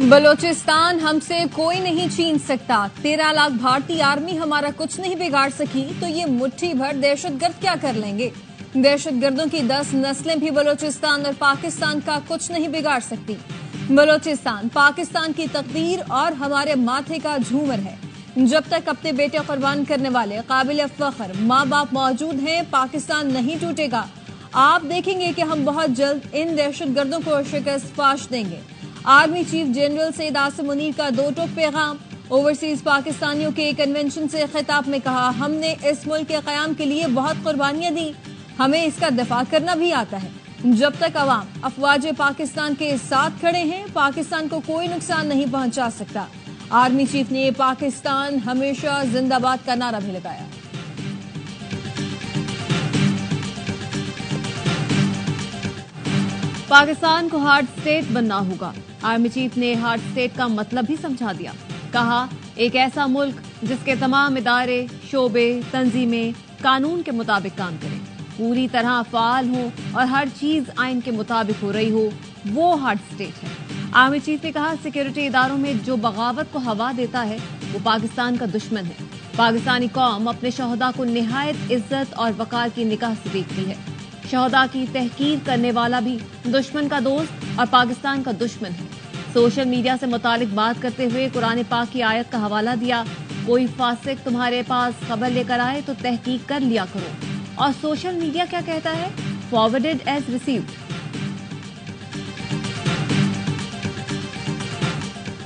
बलोचिस्तान हमसे कोई नहीं छीन सकता। 13 लाख भारतीय आर्मी हमारा कुछ नहीं बिगाड़ सकी तो ये मुट्ठी भर दहशतगर्द क्या कर लेंगे। दहशतगर्दों की 10 नस्लें भी बलोचिस्तान और पाकिस्तान का कुछ नहीं बिगाड़ सकती। बलोचिस्तान पाकिस्तान की तकदीर और हमारे माथे का झूमर है। जब तक अपने बेटे कुर्बान करने वाले काबिल फख्र माँ बाप मौजूद हैं, पाकिस्तान नहीं टूटेगा। आप देखेंगे कि हम बहुत जल्द इन दहशतगर्दों को शिकस्त फाश देंगे। Army chief general Syed Asim Munir का दो टोक पैगाम। ओवरसीज पाकिस्तानियों के कन्वेंशन से खिताब में कहा, हमने इस मुल्क के कयाम के लिए बहुत कुर्बानियां दी, हमें इसका दफा करना भी आता है। जब तक अवाम अफवाज पाकिस्तान के साथ खड़े हैं, पाकिस्तान को कोई नुकसान नहीं पहुंचा सकता। आर्मी चीफ ने पाकिस्तान हमेशा जिंदाबाद का नारा भी लगाया। पाकिस्तान को हार्ड स्टेट बनना होगा। आर्मी चीफ ने हार्ड स्टेट का मतलब भी समझा दिया। कहा, एक ऐसा मुल्क जिसके तमाम इदारे, शोबे, तंजीमें कानून के मुताबिक काम करें, पूरी तरह फाल हो और हर चीज आइन के मुताबिक हो रही हो, वो हार्ड स्टेट है। आर्मी चीफ ने कहा, सिक्योरिटी इदारों में जो बगावत को हवा देता है वो पाकिस्तान का दुश्मन है। पाकिस्तानी कौम अपने शहदा को निहायत इज्जत और वकार की निगाह से देखती है। शहदा की तहकीर करने वाला भी दुश्मन का दोस्त और पाकिस्तान का दुश्मन है। सोशल मीडिया से मुतालिक बात करते हुए कुरान पाक की आयत का हवाला दिया, कोई फासिक तुम्हारे पास खबर लेकर आए तो तहकीक कर लिया करो। और सोशल मीडिया क्या कहता है, फॉरवर्डेड एज रिसीव्ड।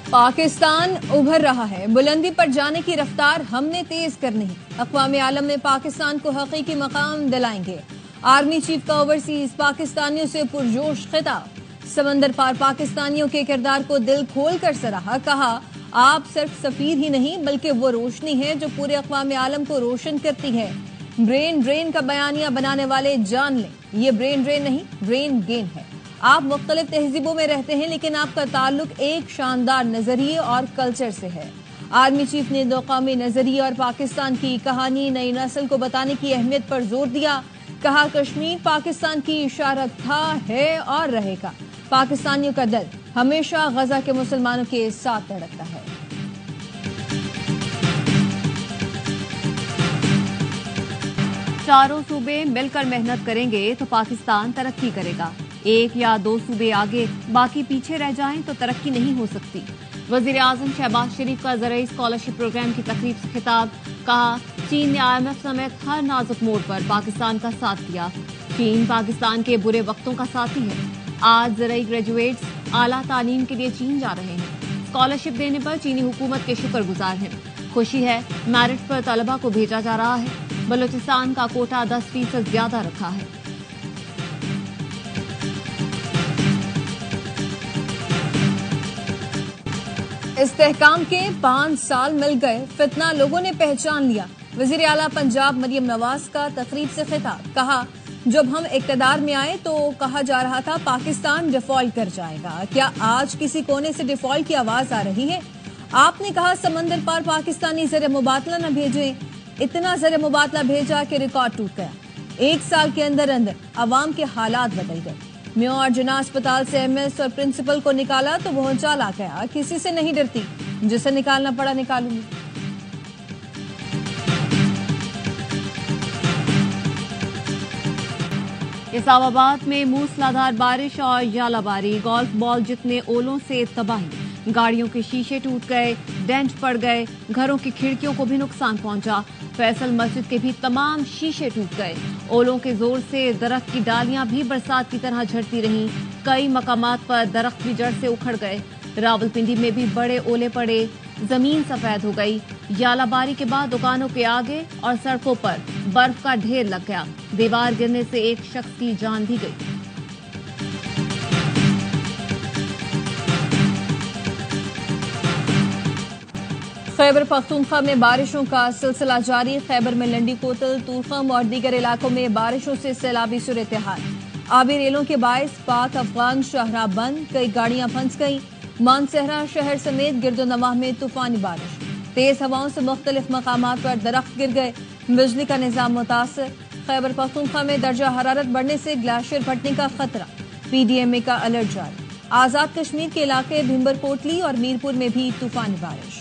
पाकिस्तान उभर रहा है, बुलंदी पर जाने की रफ्तार हमने तेज करनी है। अक़वाम आलम में पाकिस्तान को हकीकी मकाम दिलाएंगे। आर्मी चीफ का ओवरसीज पाकिस्तानियों से पुरजोश खिताब। समंदर पार पाकिस्तानियों के किरदार को दिल खोल कर सराहा। कहा, आप सिर्फ सफीर ही नहीं बल्कि वो रोशनी है जो पूरे अक़वाम आलम को रोशन करती है। ब्रेन ड्रेन का बयानिया बनाने वाले जान लें, ये ब्रेन ड्रेन नहीं, ब्रेन गेन है। आप मुख्तलिफ तहजीबों में रहते हैं लेकिन आपका ताल्लुक एक शानदार नजरिए और कल्चर से है। आर्मी चीफ ने दो कौमी नजरिए और पाकिस्तान की कहानी नई नस्ल को बताने की अहमियत पर जोर दिया। कहा, कश्मीर पाकिस्तान की इशारत था, है और रहेगा। पाकिस्तानियों का दिल हमेशा गजा के मुसलमानों के साथ धड़कता है। चारों सूबे मिलकर मेहनत करेंगे तो पाकिस्तान तरक्की करेगा। एक या दो सूबे आगे बाकी पीछे रह जाएं तो तरक्की नहीं हो सकती। वजीर आजम शहबाज शरीफ का ज़राई स्कॉलरशिप प्रोग्राम की तकरीब से खिताब। कहा, चीन ने IMF समेत हर नाजुक मोड़ पर पाकिस्तान का साथ दिया। चीन पाकिस्तान के बुरे वक्तों का साथी है। आज ज़राई ग्रेजुएट्स आला तालीम के लिए चीन जा रहे हैं। स्कॉलरशिप देने पर चीनी हुकूमत के शुक्रगुजार हैं। खुशी है, मेरिट पर तलबा को भेजा जा रहा है। बलूचिस्तान का कोटा 10% ज्यादा रखा है। इस्तेहकाम के 5 साल मिल गए, फितना लोगों ने पहचान लिया। वजीर आला पंजाब मरियम नवाज का तकरीब से खिताब। कहा, जब हम इक़्तिदार में आए तो कहा जा रहा था पाकिस्तान डिफॉल्ट कर जाएगा। क्या आज किसी कोने से डिफॉल्ट की आवाज आ रही है? आपने कहा, समंदर पार पाकिस्तानी ज़र मुबादला न भेजें। इतना ज़र मुबादला भेजा कि रिकॉर्ड टूट गया। 1 साल के अंदर अंदर अवाम के हालात बदल गए। म्यो और जना अस्पताल से MS और प्रिंसिपल को निकाला तो भौचाल आ गया। किसी से नहीं डरती, जिसे निकालना पड़ा निकालूंगी। इस्लामाबाद में मूसलाधार बारिश और यालाबारी, गोल्फ बॉल जितने ओलों से तबाही। गाड़ियों के शीशे टूट गए, डेंट पड़ गए, घरों की खिड़कियों को भी नुकसान पहुंचा। फैसल मस्जिद के भी तमाम शीशे टूट गए। ओलों के जोर से दरख्त की डालियां भी बरसात की तरह झड़ती रहीं। कई मकामात पर दरख्त भी जड़ से उखड़ गए। रावलपिंडी में भी बड़े ओले पड़े, जमीन सफेद हो गई। यालाबारी के बाद दुकानों के आगे और सड़कों पर बर्फ का ढेर लग गया। दीवार गिरने से एक शख्स की जान भी गई। खैबर पख्तूनख्वा में बारिशों का सिलसिला जारी। खैबर में लंडी कोतल, तूरखम और दीगर इलाकों में बारिशों से सैलाबी सूरत हाल। आबी रेलों के बायस पाक अफगान शाहराह बंद, कई गाड़ियां फंस गईं। मानसहरा शहर समेत गिरदोनवाह में तूफानी बारिश। तेज हवाओं से मुख्तलिफ मकामात पर दरख्त गिर गए। बिजली का निजाम मुतासर। खैबर पख्तूनख्वा में दर्जा हरारत बढ़ने से ग्लेशियर फटने का खतरा। PDMA का अलर्ट जारी। आजाद कश्मीर के इलाके भिंबर कोटली और मीरपुर में भी तूफानी बारिश।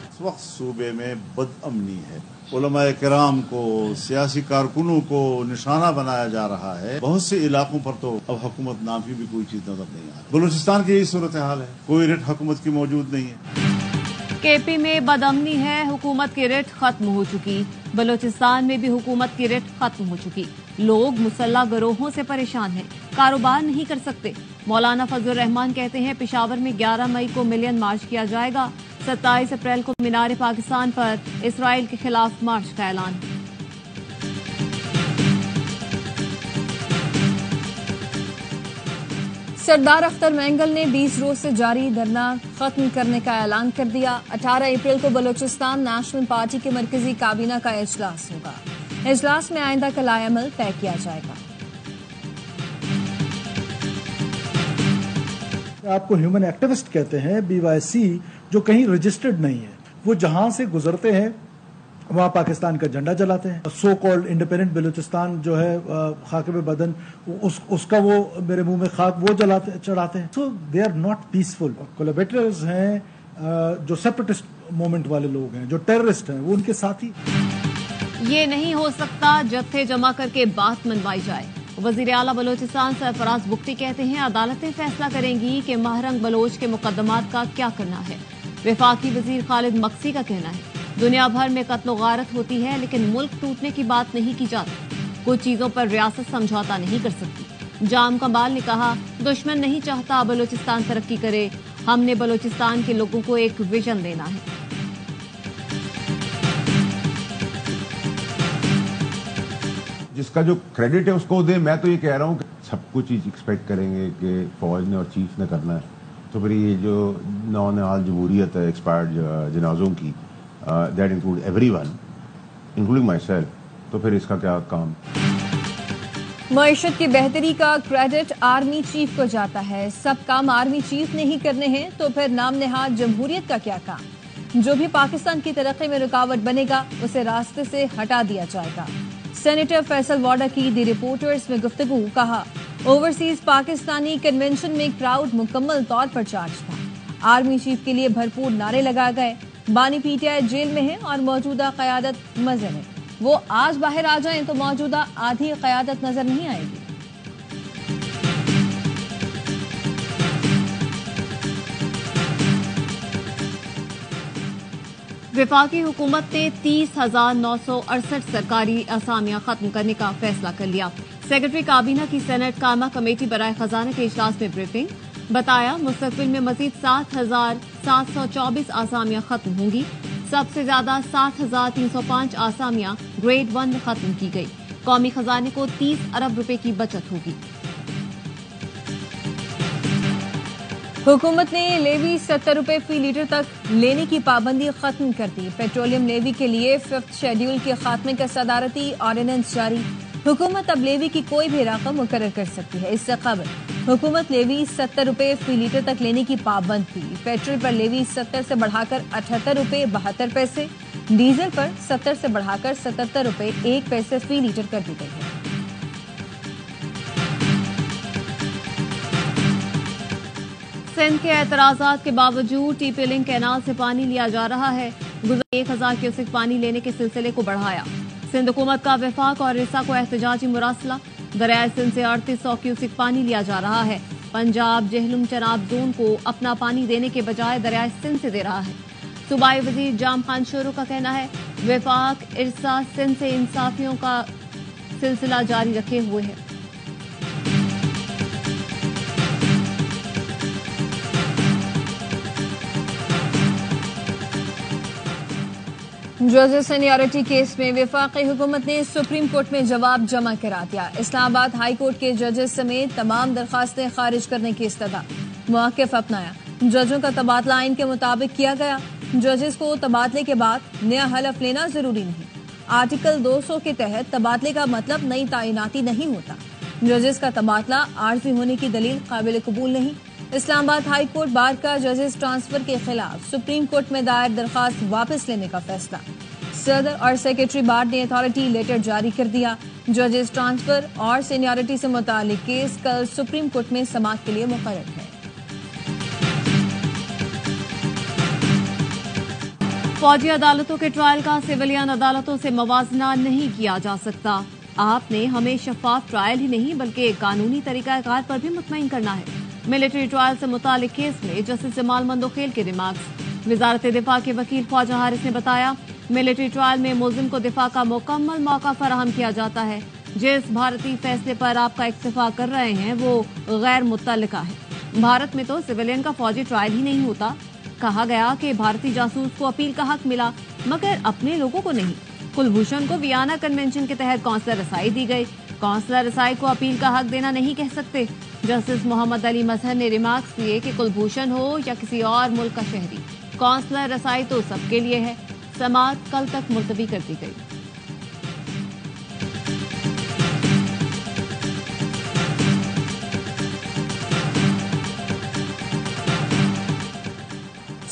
इस वक्त सूबे में बदअमनी है। उलमाए किराम को, सियासी कारकुनों को निशाना बनाया जा रहा है। बहुत से इलाकों पर तो अब हुकूमत नाम की भी कोई चीज नजर नहीं आ रही। बलूचिस्तान की यही सूरत हाल है, कोई रिट हुकूमत की मौजूद नहीं है। केपी में बदअमनी है, हुकूमत की रिट खत्म हो चुकी। बलूचिस्तान में भी हुकूमत की रिट खत्म हो चुकी। लोग मुसल्ला गिरोहों से परेशान हैं, कारोबार नहीं कर सकते। मौलाना फजलुर रहमान कहते हैं पेशावर में 11 मई को मिलियन मार्च किया जाएगा। 27 अप्रैल को मीनार पाकिस्तान पर इसराइल के खिलाफ मार्च का ऐलान। सरदार अख्तर मैंगल ने 20 रोज से जारी धरना खत्म करने का ऐलान कर दिया। 18 अप्रैल को बलूचिस्तान नेशनल पार्टी के मरकजी काबीना का इजलास होगा। इजलास में आइंदा का लाएअमल तय किया जाएगा। आपको ह्यूमन एक्टिविस्ट कहते हैं, BYC, जो कहीं रजिस्टर्ड नहीं है। वो जहां से गुजरते हैं वहां पाकिस्तान का झंडा जलाते हैं। सो कॉल्ड इंडिपेंडेंट बलूचिस्तान जो है खाके में बदन उसका वो मेरे मुंह में खाक वो चढ़ाते हैं। So they are not peaceful. Collaborators हैं जो सेपरेटिस्ट मूवमेंट वाले लोग हैं, जो टेररिस्ट हैं, वो उनके साथी। ये नहीं हो सकता, जत्थे जमा करके बात मनवाई जाए। वजीर आला बलोचिस्तान सरफराज बुख्ती कहते हैं अदालतें फैसला करेंगी कि महरंग बलोच के मुकदमात का क्या करना है। वफाकी वजीर खालिद मक्सी का कहना है दुनिया भर में कत्लो गारत होती है लेकिन मुल्क टूटने की बात नहीं की जाती। कुछ चीजों पर रियासत समझौता नहीं कर सकती। जाम कमाल ने कहा दुश्मन नहीं चाहता बलोचिस्तान तरक्की करे, हमने बलोचिस्तान के लोगों को एक विजन देना है। जिसका जो क्रेडिट है उसको दे। मैं तो ये कह रहा हूँ कि सब कुछ एक्सपेक्ट करेंगे कि फौज ने और चीफ ने करना है, तो फिर ये जो नौनिहाल जमहूरियत है एक्सपायर्ड जनाजों की, that include everyone including my self, तो फिर इसका क्या काम। मईशत की बेहतरी का क्रेडिट आर्मी चीफ को जाता है। सब काम आर्मी चीफ ने ही करने हैं तो फिर नाम नेहाद जमहूरियत का क्या काम। जो भी पाकिस्तान की तरक्की में रुकावट बनेगा उसे रास्ते से हटा दिया जाएगा। सेनेटर फैसल वाडा की दी रिपोर्टर्स में गुफ्तगू। कहा ओवरसीज पाकिस्तानी कन्वेंशन में क्राउड मुकम्मल तौर पर चार्ज था। आर्मी चीफ के लिए भरपूर नारे लगाए गए। बानी PTI जेल में है और मौजूदा क़यादत मजे में। वो आज बाहर आ जाएं तो मौजूदा आधी क़यादत नजर नहीं आएगी। वफाकी हुकूमत ने 30,968 सरकारी असामियां खत्म करने का फैसला कर लिया। सेक्रेटरी काबीना की सेनेट कामा कमेटी बराए खजाना के इजलास में ब्रीफिंग। बताया मुस्तकबिल में मजीद 7,724 आसामियां खत्म होंगी। सबसे ज्यादा 7,305 आसामियां ग्रेड 1 में खत्म की गई। कौमी खजाने को 30 अरब रुपए की बचत होगी। हुकूमत ने लेवी 70 रुपए फी लीटर तक लेने की पाबंदी खत्म कर दी। पेट्रोलियम लेवी के लिए 5th शेड्यूल के खात्मे का सदारती ऑर्डिनेंस जारी। हुकूमत अब लेवी की कोई भी रकम मुकर्रर कर सकती है। इससे कबल हुकूमत लेवी 70 रुपए फी लीटर तक लेने की पाबंद थी। पेट्रोल पर लेवी 70 से बढ़ाकर 78 रुपए 72 पैसे, डीजल पर 70 से बढ़ाकर 77 रुपए 1 पैसे फी लीटर कर दी गई है। सिंध के एतराजात के बावजूद टीपी लिंक कैनाल से पानी लिया जा रहा है। गुज़श्ता 1000 क्यूसेक पानी लेने के सिलसिले को बढ़ाया। सिंध हुकूमत का वफाक और रिसा को एहतजाजी मुरासला। दरियाए सिंध से 3800 क्यूसेक पानी लिया जा रहा है। पंजाब जेहलुम चनाब जोन को अपना पानी देने के बजाय दरियाए सिंध से दे रहा है। सूबाई वजीर जाम खान शोरू का कहना है वफाक इरसा सिंध से इंसाफियों का सिलसिला जारी रखे हुए है। जजेस सीनियरिटी केस में वफाकी हुकूमत ने सुप्रीम कोर्ट में जवाब जमा करा दिया। इस्लामाबाद हाई कोर्ट के जजेस समेत तमाम दरखास्तें खारिज करने की इस्तदा। मौक़िफ़ अपनाया। जजों का तबादला आइन के मुताबिक किया गया। जजेस को तबादले के बाद नया हलफ लेना जरूरी नहीं। आर्टिकल 200 के तहत तबादले का मतलब नई तैनाती नहीं होता। जजेस का तबादला आर्जी होने की दलील काबिल कबूल नहीं। इस्लामाबाद हाई कोर्ट बार का जजेस ट्रांसफर के खिलाफ सुप्रीम कोर्ट में दायर दरखास्त वापस लेने का फैसला। सदर और सेक्रेटरी बार ने अथॉरिटी लेटर जारी कर दिया। जजेस ट्रांसफर और सीनियरिटी से मुतालिक केस कल सुप्रीम कोर्ट में समाअत के लिए मुकर्रर है। फौजी अदालतों के ट्रायल का सिविलियन अदालतों से मवाजना नहीं किया जा सकता। आपने हमें शफाफ ट्रायल ही नहीं बल्कि कानूनी तरीकाकार पर भी मुतमईन करना है। मिलिट्री ट्रायल से मुतालिक केस में जस्टिस जमाल मंदोखेल के रिमार्क्स। वजारत दिफा के वकील ख्वाजा हारिस ने बताया, मिलिट्री ट्रायल में मुल्जिम को दिफा का मुकम्मल मौका फराहम किया जाता है। जिस भारतीय फैसले पर आपका इक्तफा कर रहे हैं वो गैर मुत्तलका है। भारत में तो सिविलियन का फौजी ट्रायल ही नहीं होता। कहा गया कि भारतीय जासूस को अपील का हक मिला मगर अपने लोगों को नहीं। कुलभूषण को वियना कन्वेंशन के तहत कौंसलर रसाई दी गई। कौंसलर रसाई को अपील का हक देना नहीं कह सकते। जस्टिस मोहम्मद अली मजहर ने रिमार्क्स दिए कि कुलभूषण हो या किसी और मुल्क का शहरी, कौंसलर रसाई तो सबके लिए है। समाअत कल तक मुलतवी कर दी गई।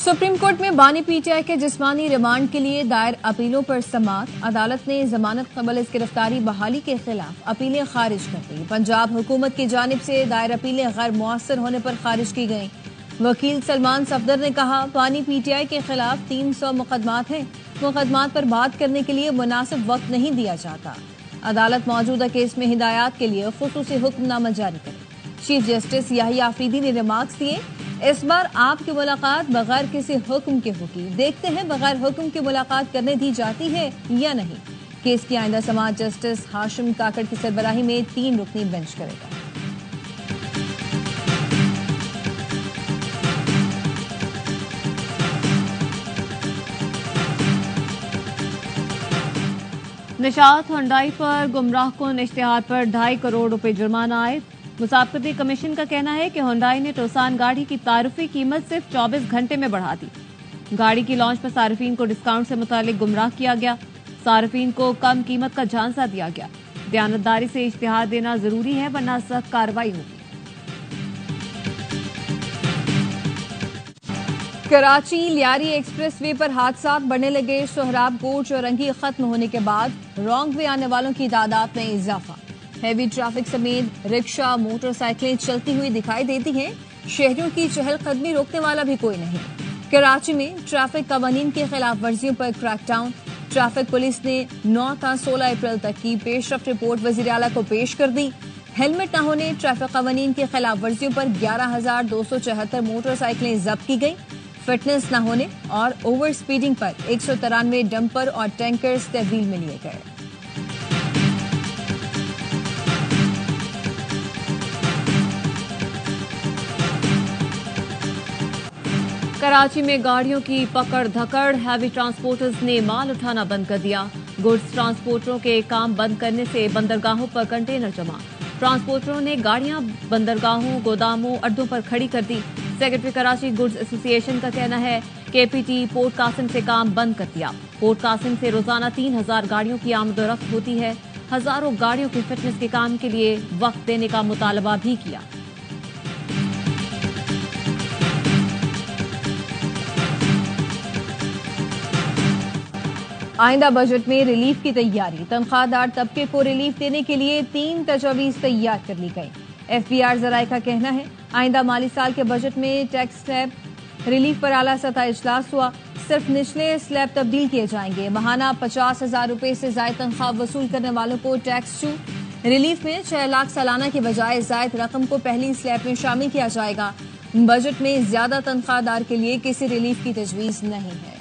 सुप्रीम कोर्ट में बानी पीटीआई के जिस्मानी रिमांड के लिए दायर अपीलों पर समाअत। अदालत ने जमानत कबल इस गिरफ्तारी बहाली के खिलाफ अपीलें खारिज कर दी। पंजाब हुकूमत की जानिब से दायर अपीलें गैर मुअस्सर होने पर खारिज की गईं। वकील सलमान सफदर ने कहा, बानी पीटीआई के खिलाफ 300 मुकदमात हैं। मुकदमात पर बात करने के लिए मुनासिब वक्त नहीं दिया जाता। अदालत मौजूदा केस में हिदायत के लिए खुसूसी हुक्मनामा जारी करे। चीफ जस्टिस याहिया आफरीदी ने रिमार्क्स दिए, इस बार आपकी मुलाकात बगैर किसी हुक्म के होगी। देखते हैं बगैर हुक्म की मुलाकात करने दी जाती है या नहीं। केस की आइंदा समाअत जस्टिस हाशिम काकड़ की सरबराही में 3 रुकनी बेंच करेगा। निशात हुंडई पर गुमराहकुन इश्तिहार पर 2.5 करोड़ रुपए जुर्माना आए। मुसाफिरती कमीशन का कहना है कि हुंडई ने टोसान गाड़ी की तारुफी कीमत सिर्फ 24 घंटे में बढ़ा दी। गाड़ी की लॉन्च पर सार्फिन को डिस्काउंट से मुतालिक गुमराह किया गया। सार्फिन को कम कीमत का झांसा दिया गया। दयानतदारी से इश्तिहार देना जरूरी है वरना सख्त कार्रवाई होगी। कराची लियारी एक्सप्रेस वे पर हादसा बढ़ने लगे। सोहराब कोच और रंगी खत्म होने के बाद रॉन्ग वे आने वालों की तादाद में इजाफा। हैवी ट्रैफिक समेत रिक्शा मोटरसाइकिलें चलती हुई दिखाई देती हैं। शहरियों की चहलकदमी रोकने वाला भी कोई नहीं। कराची में ट्रैफिक कवानीन की खिलाफ वर्जियों पर क्रैकडाउन। ट्रैफिक पुलिस ने 9 था 16 अप्रैल तक की पेशरफ रिपोर्ट वजीर आला को पेश कर दी। हेलमेट न होने, ट्रैफिक कवानीन की खिलाफ वर्जियों पर 11,274 मोटरसाइकिलें जब्त की गई। फिटनेस न होने और ओवर स्पीडिंग पर 193 डंपर और टैंकर्स तहवील में लिए गए। कराची में गाड़ियों की पकड़ धकड़। हैवी ट्रांसपोर्टर्स ने माल उठाना बंद कर दिया। गुड्स ट्रांसपोर्टरों के काम बंद करने से बंदरगाहों पर कंटेनर जमा। ट्रांसपोर्टरों ने गाड़ियां बंदरगाहों, गोदामों, अड्डों पर खड़ी कर दी। सेक्रेटरी कराची गुड्स एसोसिएशन का कहना है कि पीटी पोर्ट कासिम से काम बंद कर दिया। पोर्ट कासिम से रोजाना 3000 गाड़ियों की आमदोरफ्त होती है। हजारों गाड़ियों की फिटनेस के काम के लिए वक्त देने का मुतालबा भी किया। आइंदा बजट में रिलीफ की तैयारी। तनख्वाहदार तबके को रिलीफ देने के लिए 3 तजवीज तैयार कर ली गई। एफबीआर जराये का कहना है आइंदा माली साल के बजट में टैक्स स्लैब रिलीफ पर आला सतह इजलास हुआ। सिर्फ निचले स्लैब तब्दील किए जाएंगे। माहाना 50,000 रुपए से जायद तनख्वाह वसूल करने वालों को टैक्स छूट। रिलीफ में 6 लाख सालाना के बजाय जायद रकम को पहली स्लैब में शामिल किया जाएगा। बजट में ज्यादा तनख्वाहदार के लिए किसी रिलीफ की तजवीज नहीं है।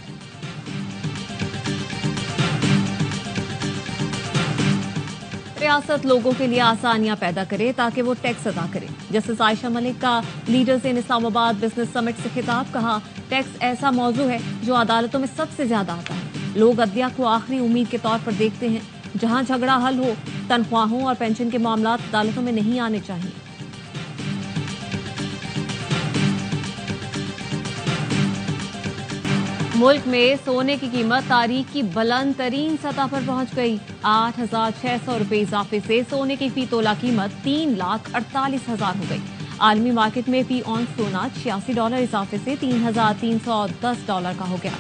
रियासत लोगों के लिए आसानियां पैदा करे ताकि वो टैक्स अदा करें। जस्टिस आयशा मलिक का leaders in Islamabad business summit से खिताब। कहा, टैक्स ऐसा मौजू है जो अदालतों में सबसे ज्यादा आता है। लोग अदलिया को आखिरी उम्मीद के तौर पर देखते हैं। जहां झगड़ा हल हो, तनख्वाहों और पेंशन के मामला अदालतों में नहीं आने चाहिए। मुल्क में सोने की कीमत तारीख की बुलंद तरीन सतह पर पहुंच गई। 8,600 रुपए इजाफे से सोने की फी तोला कीमत 3,48,000 हो गई। आलमी मार्केट में फी ऑन सोना $86 इजाफे से $3,310 का हो गया।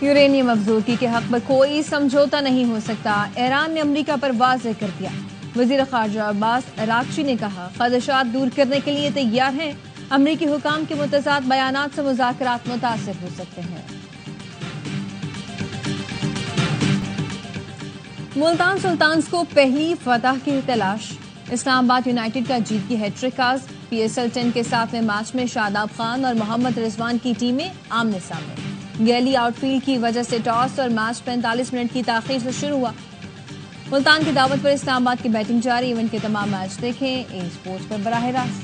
यूरेनियम अफजूकी के हक में कोई समझौता नहीं हो सकता, ईरान ने अमेरिका पर वाज़ेह कर दिया। वज़ीर ख़ारजा अब्बास अराग़ची ने कहा, ख़दशात दूर करने के लिए तैयार हैं। अमरीकी हुकाम के मुतज़ाद बयानात से मुज़ाकरात मुतासिर हो सकते हैं। मुल्तान सुल्तान्स को पहली फतह की तलाश। इस्लामाबाद यूनाइटेड का जीत की हैट्रिक आज। PSL 10 के 7वें मैच में शादाब खान और मोहम्मद रिजवान की टीमें आमने सामने। गैली आउटफील्ड की वजह से टॉस और मैच 45 मिनट की ताख़ीर से शुरू हुआ। मुल्तान की दावत पर इस्लामाबाद की बैटिंग जारी। इवेंट के तमाम मैच देखें ए स्पोर्ट्स पर बराह रास्त।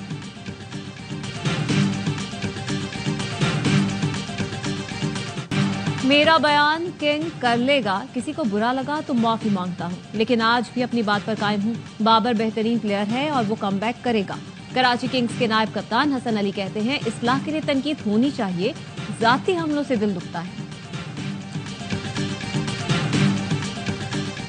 मेरा बयान किंग कर लेगा, किसी को बुरा लगा तो माफी मांगता हूं, लेकिन आज भी अपनी बात पर कायम हूं। बाबर बेहतरीन प्लेयर है और वो कमबैक करेगा। कराची किंग्स के नायब कप्तान हसन अली कहते हैं, इस्लाह के लिए तनकीद होनी चाहिए, जाती हमलों से दिल दुखता है।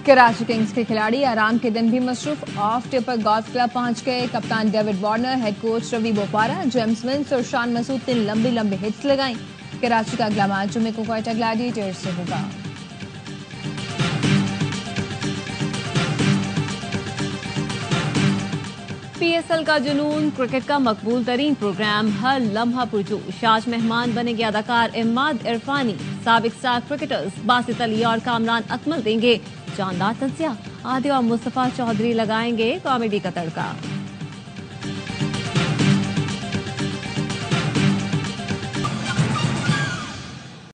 कराची किंग्स के खिलाड़ी आराम के दिन भी मसरूफ। ऑफ डे पर गोल्फ क्लब पहुंच गए। कप्तान David Warner, head coach Ravi Bopara, James Vince और शान मसूद ने लंबी लंबी हिट्स लगाई। कराची का अगला मैच जुमे को क्वेटा ग्लैडिएटर्स से होगा। PSL का जुनून, क्रिकेट का मकबूल तरीन प्रोग्राम, हर लम्हा पुरजोश। आज मेहमान बनेंगे अदाकार इमाद इरफानी। साबिक स्टार क्रिकेटर्स बासित अली और कामरान अकमल देंगे जानदार तज़किया। आदिल और मुस्तफा चौधरी लगाएंगे कॉमेडी का तड़का।